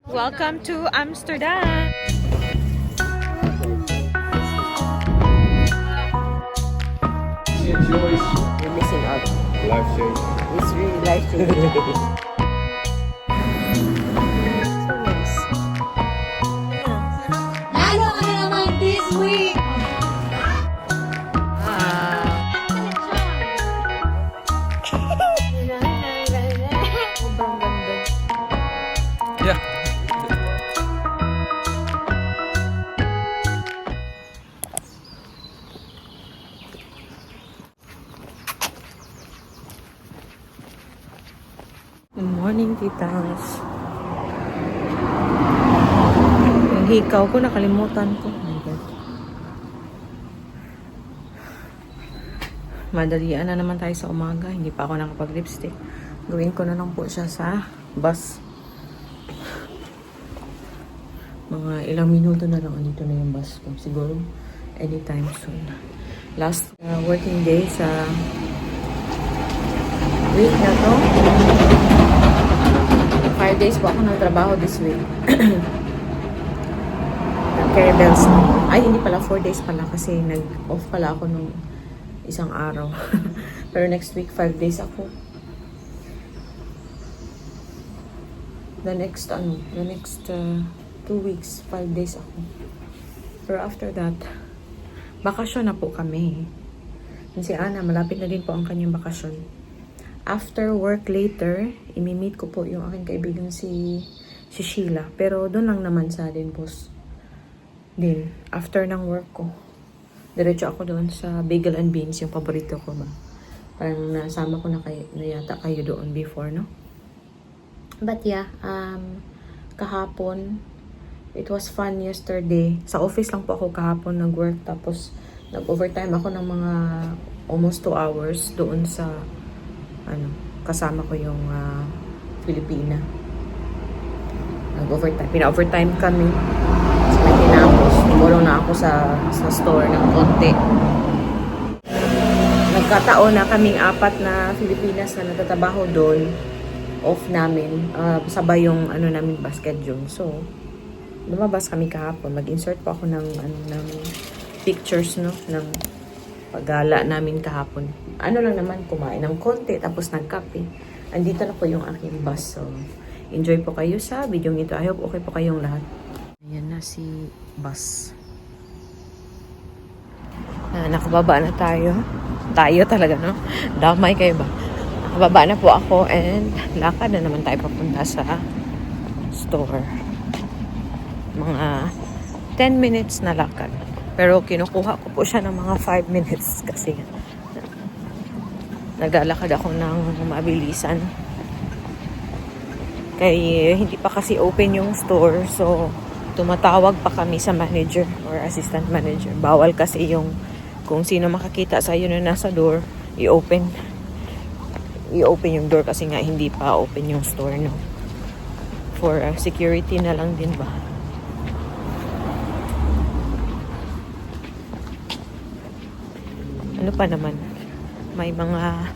Welcome to Amsterdam! You're missing out. Life change. It's really life changing. Lalo ka na naman this week! Sobrang ganda. Yeah. Good morning, titas. Yung hikaw ko, nakalimutan ko. Oh my God. Madalian na naman tayo sa umaga. Hindi pa ako nakapag-lipstick. Gawin ko na lang po siya sa bus. Mga ilang minuto na lang andito na yung bus ko. Siguro anytime soon. Last working day sa week na to. 5 days po ako ng trabaho this week. Carry bells. Ay, hindi pala. 4 days pala kasi nag-off pala ako nung isang araw. Pero next week, 5 days ako. The next 2 weeks, 5 days ako. Pero after that, bakasyon na po kami. Si Ana, malapit na din po ang kanyang bakasyon. After work later, imi-meet ko po yung aking kaibigan si Sheila. Pero doon lang naman sa Denbos. Din, after ng work ko, diretso ako doon sa Bagel and Beans, yung paborito ko ba. Parang nasama ko na yata kayo doon before, no? But yeah, kahapon, it was fun yesterday. Sa office lang po ako kahapon nag-work. Tapos, nag-overtime ako ng mga almost 2 hours doon sa kasama ko yung Filipina. Nag-overtime. Pina-overtime kami. Tapos may tinapos. Tumulong na ako sa store ng konti. Nagkataon na kaming 4 na Filipinas na nagtatrabaho doon. Off namin. Sabay yung namin basket yun. So, lumabas kami kahapon. Mag-insert po ako ng pictures, no? Ng paggala namin kahapon. Lang naman, kumain ng konti, tapos nagkape. Andito na po yung aking bus. So, enjoy po kayo sa video nito. I hope okay po kayong lahat. Ayan na si bus. Nakababa na tayo. Tayo talaga, no? Damay kayo ba? Nakababa na po ako and lakad na naman tayo papunta sa store. Mga 10 minutes na lakad. Pero kinukuha ko po siya ng mga 5 minutes kasi naglalakad ako ng mabilisan. Kaya hindi pa kasi open yung store. So, tumatawag pa kami sa manager or assistant manager. Bawal kasi yung kung sino makakita sa iyo na nasa door, i-open yung door kasi nga hindi pa open yung store, no? For security na lang din ba? Ano pa naman, may mga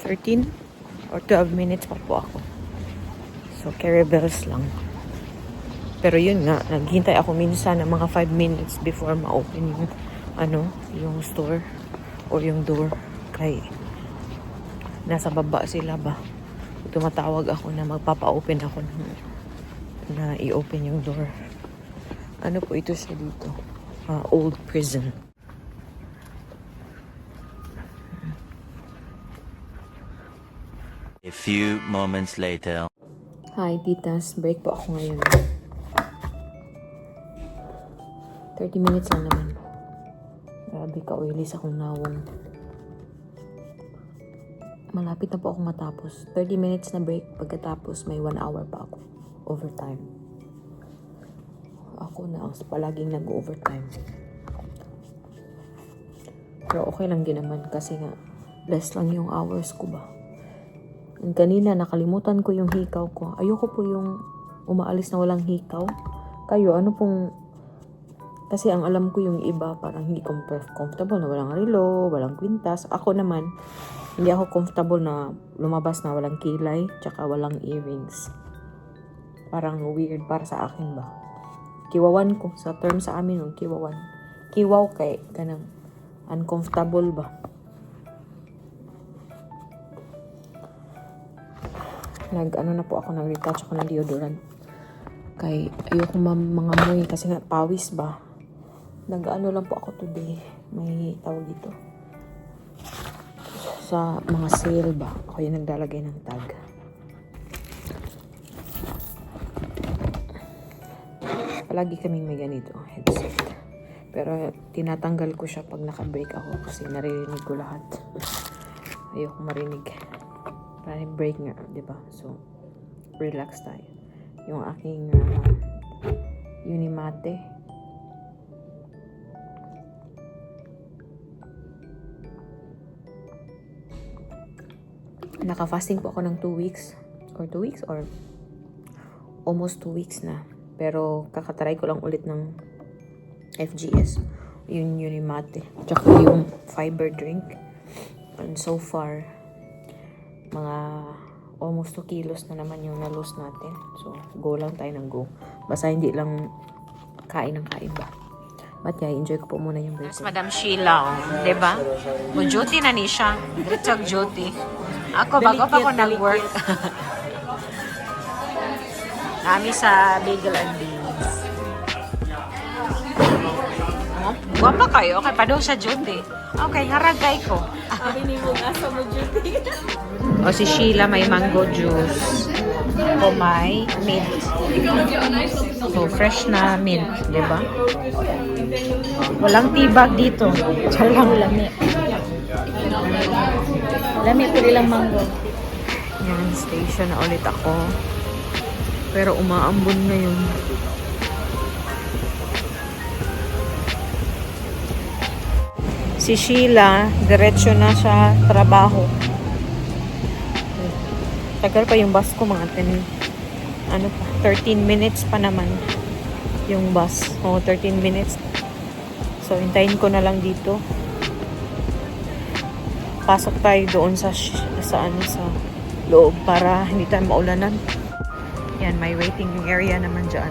13 or 12 minutes pa po ako. So, carry bells lang. Pero yun nga, naghintay ako minsan ng mga 5 minutes before ma-open yung, yung store or yung door. Kay nasa baba sila ba. Tumatawag ako na magpapa-open ako na i-open yung door. Ano po ito siya dito? Old prison. A few moments later. Hi, titas. Break po ako ngayon. 30 minutes lang naman. Grabe ka, oilis akong nawong. Malapit na po akong matapos. 30 minutes na break. Pagkatapos, may 1 hour pa ako. Overtime. Ako na ang palaging nag-overtime. Pero okay lang din naman kasi nga, less lang yung hours ko ba. And kanina, nakalimutan ko yung hikaw ko. Ayoko po yung umaalis na walang hikaw. Kayo, ano pong... Kasi ang alam ko yung iba, parang hindi comfortable na walang relo, walang kwintas. Ako naman, hindi ako comfortable na lumabas na walang kilay, tsaka walang earrings. Parang weird para sa akin ba. Kiwawan ko. Sa term sa amin yung kiwawan. Kiwaw kay ganang uncomfortable ba. Nag-ano na po ako, nag-retouch ako ng deodorant. Kay ayoko mga amoy kasi nga pawis ba. Nag-ano lang po ako today. May tawag dito. Sa mga sale ba. Ako yung naglalagay ng tag. Palagi kaming may ganito, headset. Pero tinatanggal ko siya pag naka-break ako kasi naririnig ko lahat. Ayoko marinig. Parang break nga, di ba? So, relax tayo. Yung aking Unimate. Naka-fasting po ako ng 2 weeks. Or 2 weeks or almost 2 weeks na. Pero kakatry ko lang ulit ng FGS. Yung Unimate. Tsaka yung fiber drink. And so far, mga almost 2 kilos na naman yung na-lose natin. So, go lang tayo ng go. Basta hindi lang kain ng kain ba. But yeah, enjoy ko po muna yung birthday. Madam Sheila, oh. Diba? Mo-duty na ni siya. Diretso duty. Ako, bago pa ako nag-work. Nami sa Bagel and Beans. Oh, guwapa kayo. Okay, pa daw sa duty. Okay, haragay ko. Sabi ni mo nga sa mo duty. O si Sheila may mango juice. O may mint. So, fresh na mint, di ba? Walang tibag dito. Char lang lami. Lami po nilang mango. Yan, station na ulit ako. Pero umaambon na yun. Si Sheila, diretso na sa trabaho. Tagal pa yung bus ko, mga 13 minutes pa naman yung bus. 13 minutes. So, hintayin ko na lang dito. Pasok tayo doon sa loob para hindi tayo maulanan. Yan, may waiting area naman dyan.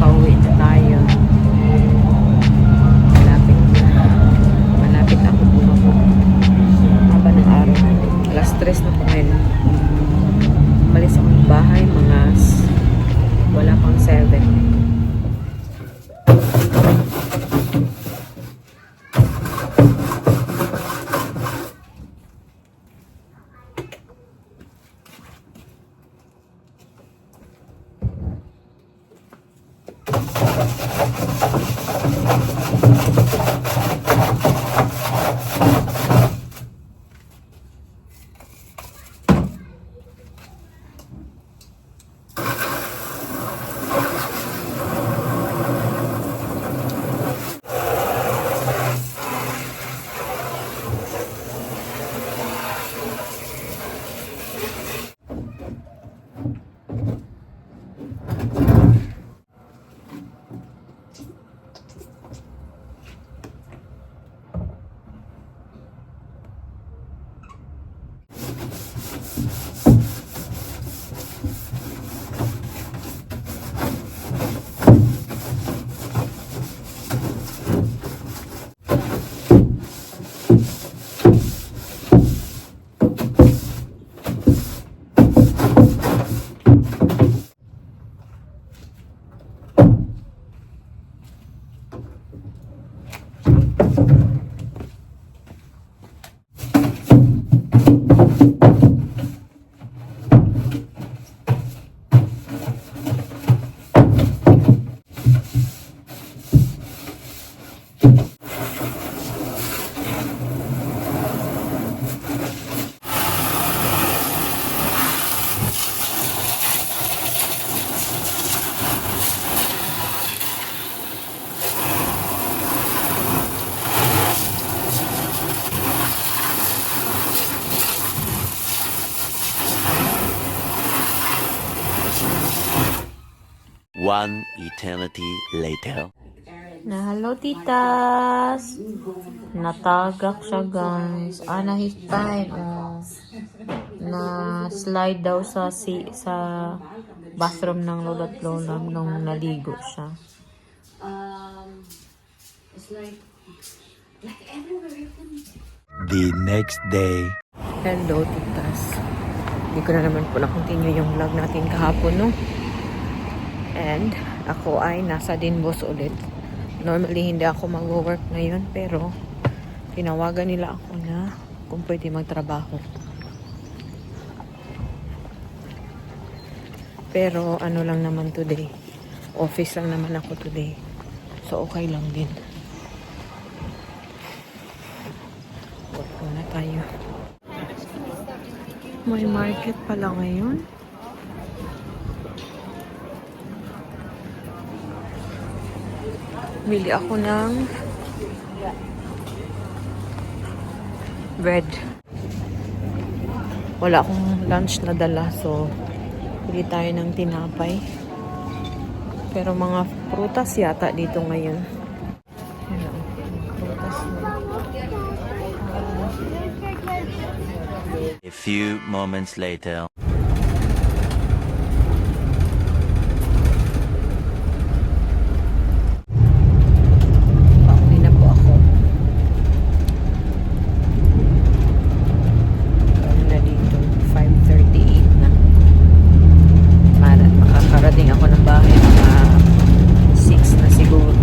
Pauwi na tayo. Malapit ako bumaba. Haba ng araw. Alas 3 na po ngayon. Umalis ako ng bahay wala pang 7. One eternity later. Na hello titas. Natagak siya guys. Ana his time. Oh. Na slide daw sa bathroom ng lolo't lola nung naligo siya. It's like everywhere you can. The next day. Hello titas. Hindi ko na naman po na-continue yung vlog natin kahapon, no? And ako ay nasa Dinbos ulit. Normally hindi ako mag-work ngayon, pero tinawagan nila ako na kung pwede magtrabaho. Pero ano lang naman today, office lang naman ako today, so okay lang din. Work muna tayo. May market pala ngayon. Bili ako ng bread. Wala akong lunch na dala, so bili tayo ng tinapay. Pero mga prutas yata dito ngayon. Hello. Prutas na. A few moments later. Pauwi na po ako. Pauwi na dito. 5:38 na. Makakarating ako ng bahay mga 6 na siguro.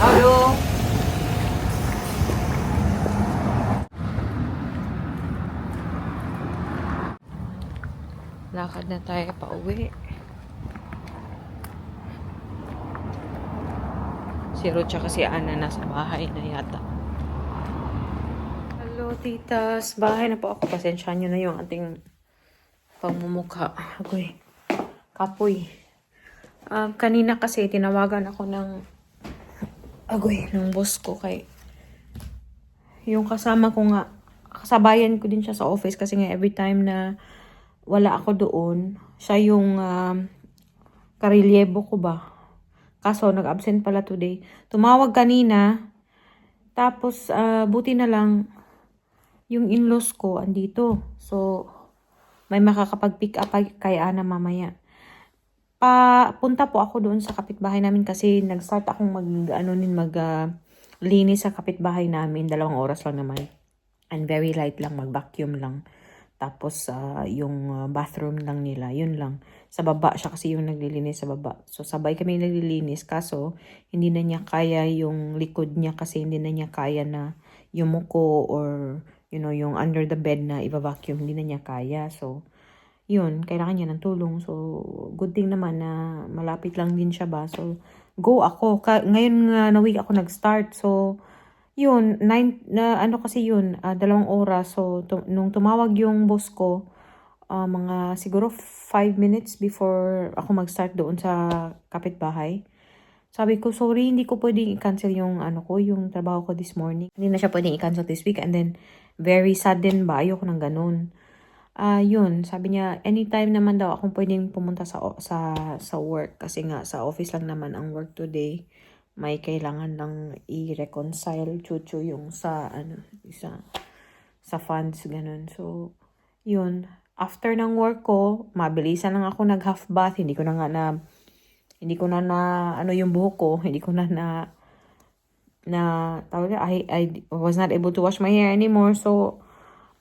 Hello. Lakad na tayo pa uwi. Si Ruth tsaka si Ana nasa bahay na yata. Hello, titas. Bahay na po ako. Pasensyahan nyo na yung ating pangmumukha. Agoy. Kapoy. Kanina kasi tinawagan ako ng boss ko kay yung kasama ko nga, kasabayan ko din siya sa office kasi nga every time na wala ako doon, siya yung karelyebo ko ba. Kaso nag-absent pala today. Tumawag kanina, tapos buti na lang yung in-laws ko andito. So may makakapag-pick up kay Ana mamaya. Punta po ako doon sa kapitbahay namin kasi nag-start akong linis sa kapitbahay namin. 2 oras lang naman. And very light lang, mag-vacuum lang. Tapos yung bathroom lang nila, yun lang. Sa baba, siya kasi yung naglilinis sa baba. So sabay kami naglilinis, kaso hindi na niya kaya yung likod niya kasi hindi na niya kaya na yumuko or yung under the bed na i-vacuum, hindi na niya kaya. So yun, kailangan niya ng tulong. So, good thing naman na malapit lang din siya ba. So, go ako. Ngayon nga na week ako nag-start. So, yun, 2 oras. So, nung tumawag yung boss ko, mga siguro 5 minutes before ako mag-start doon sa kapitbahay. Sabi ko, sorry, hindi ko pwedeng i-cancel yung yung trabaho ko this morning. Hindi na siya pwedeng i-cancel this week. And then, very sudden ba? Ayoko ng ganun. Yun, sabi niya, anytime naman daw akong pwedeng pumunta sa work kasi nga sa office lang naman ang work today. May kailangan lang i-reconcile chuchu yung sa funds ganun. So, yun, after ng work ko, mabilisan lang ako nag-half bath. Hindi ko na ano yung buhok ko. Hindi ko tawag, I was not able to wash my hair anymore. So,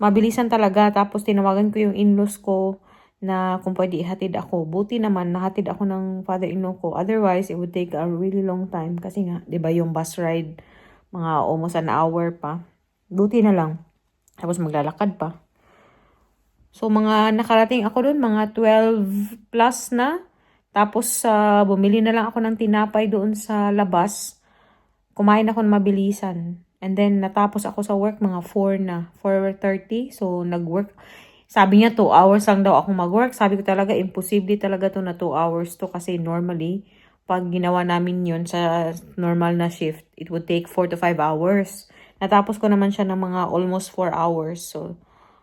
mabilisan talaga. Tapos, tinawagan ko yung in-laws ko na kung pwede ihatid ako. Buti naman, nahatid ako ng father-in-law ko. Otherwise, it would take a really long time. Kasi nga, di ba yung bus ride, mga almost an hour pa. Buti na lang. Tapos, maglalakad pa. So, mga nakarating ako dun, mga 12 plus na. Tapos, bumili na lang ako ng tinapay doon sa labas. Kumain ako ng mabilisan. And then, natapos ako sa work, mga 4 na. 4:30. So, nag-work. Sabi niya, 2 hours lang daw ako mag-work. Sabi ko talaga, imposible talaga to na 2 hours to. Kasi normally, pag ginawa namin yun sa normal na shift, it would take 4 to 5 hours. Natapos ko naman siya ng mga almost 4 hours. So,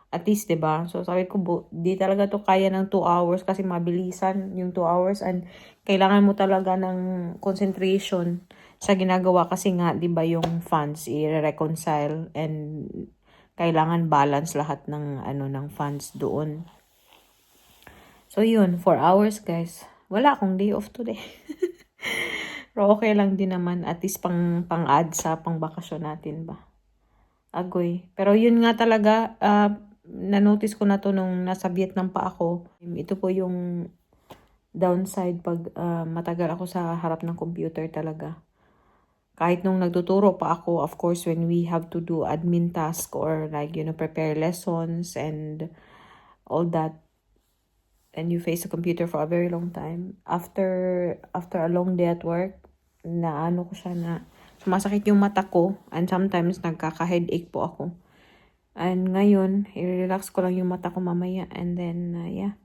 at least, diba? So, sabi ko, di talaga to kaya ng 2 hours kasi mabilisan yung 2 hours. And kailangan mo talaga ng concentration sa ginagawa kasi nga, diba, yung funds i-reconcile and kailangan balance lahat ng ng funds doon. So, yun. 4 hours, guys. Wala akong day off today. Pero okay lang din naman. At least pang-add sa pang-bakasyon natin ba. Agoy. Pero yun nga talaga, na-notice ko na to nung nasa Vietnam pa ako. Ito po yung downside pag matagal ako sa harap ng computer talaga. Kahit nung nagtuturo pa ako, of course, when we have to do admin task or like, prepare lessons and all that, and you face the computer for a very long time, after a long day at work, ko siya na sumasakit yung mata ko and sometimes nagkaka-headache po ako. And ngayon, i-relax ko lang yung mata ko mamaya and then, yeah.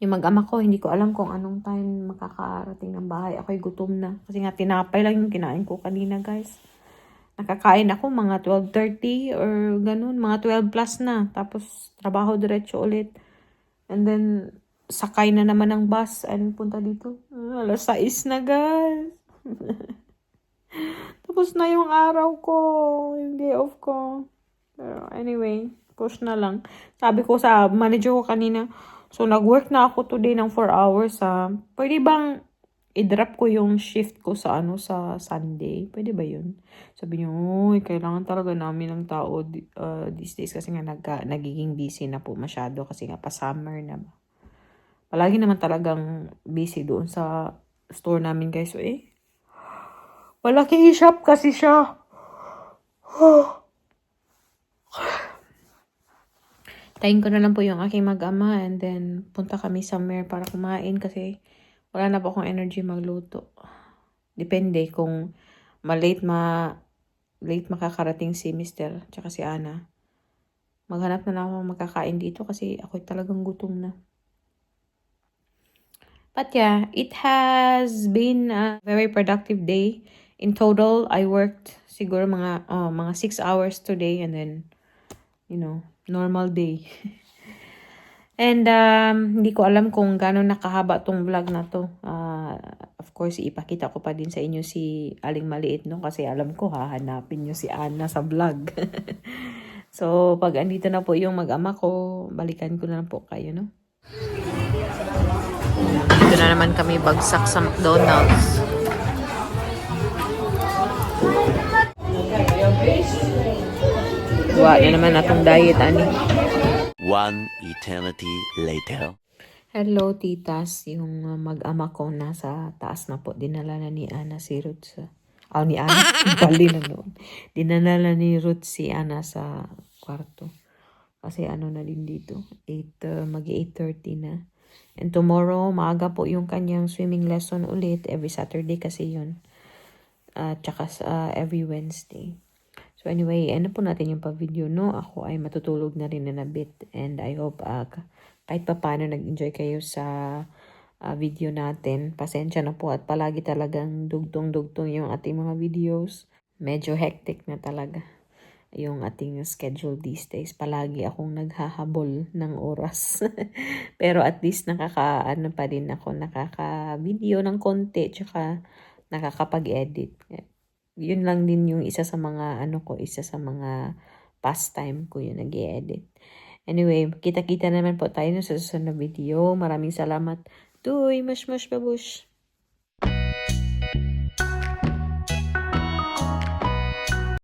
Yung mag-ama ko, hindi ko alam kung anong time makakarating ng bahay. Ako'y gutom na. Kasi nga, tinapay lang yung kinain ko kanina, guys. Nakakain ako mga 12:30 or ganun. Mga 12 plus na. Tapos, trabaho diretso ulit. And then, sakay na naman ng bus and punta dito. Alas 6 na, guys. Tapos na yung araw ko. Yung day off ko. Pero anyway, push na lang. Sabi ko sa manager ko kanina, so, nag-work na ako today ng 4 hours. Pwede bang i-drop ko yung shift ko sa sa Sunday? Pwede ba yun? Sabi niyo, kailangan talaga namin ng tao these days kasi nga nagiging busy na po masyado kasi nga pa-summer na. Palagi naman talagang busy doon sa store namin, guys. So, malaking shop kasi siya. Tayin ko na lang po yung aking mag-ama and then punta kami somewhere para kumain kasi wala na po akong energy magluto. Depende kung late makakarating si Mr. tsaka si Ana. Maghanap na lang ako magkakain dito kasi ako talagang gutom na. But yeah, it has been a very productive day. In total, I worked siguro mga 6 hours today and then, normal day. And hindi ko alam kung gano'n nakahaba tong vlog na to. Of course, ipakita ko pa din sa inyo si Aling Maliit, no? Kasi alam ko, hahanapin nyo si Ana sa vlog. So, pag andito na po yung mag-ama ko, balikan ko na lang po kayo, no? Dito na naman kami bagsak sa McDonald's. Gawa na naman atong diet, ani. 1 eternity later. Hello, titas. Yung mag-ama ko nasa taas na po. Dinala na ni Ana si Ruth sa... ni Ana. Bali na noon. Dinala na ni Ruth si Ana sa kwarto. Kasi na din dito. Mag-8:30 na. And tomorrow, maaga po yung kanyang swimming lesson ulit. Every Saturday kasi yun. Tsaka every Wednesday. So anyway, po natin yung pa-video, no? Ako ay matutulog na rin na bit. And I hope kahit pa paano nag-enjoy kayo sa video natin. Pasensya na po at palagi talagang dugtong-dugtong yung ating mga videos. Medyo hectic na talaga yung ating schedule these days. Palagi akong naghahabol ng oras. Pero at least pa din ako, nakaka-video ng konti, tsaka nakakapag-edit. Yun lang din yung isa sa mga isa sa mga pastime ko yung nag-i-edit. Anyway, kita-kita naman po tayo sa susunod na video. Maraming salamat. Tuy, mush mush babush.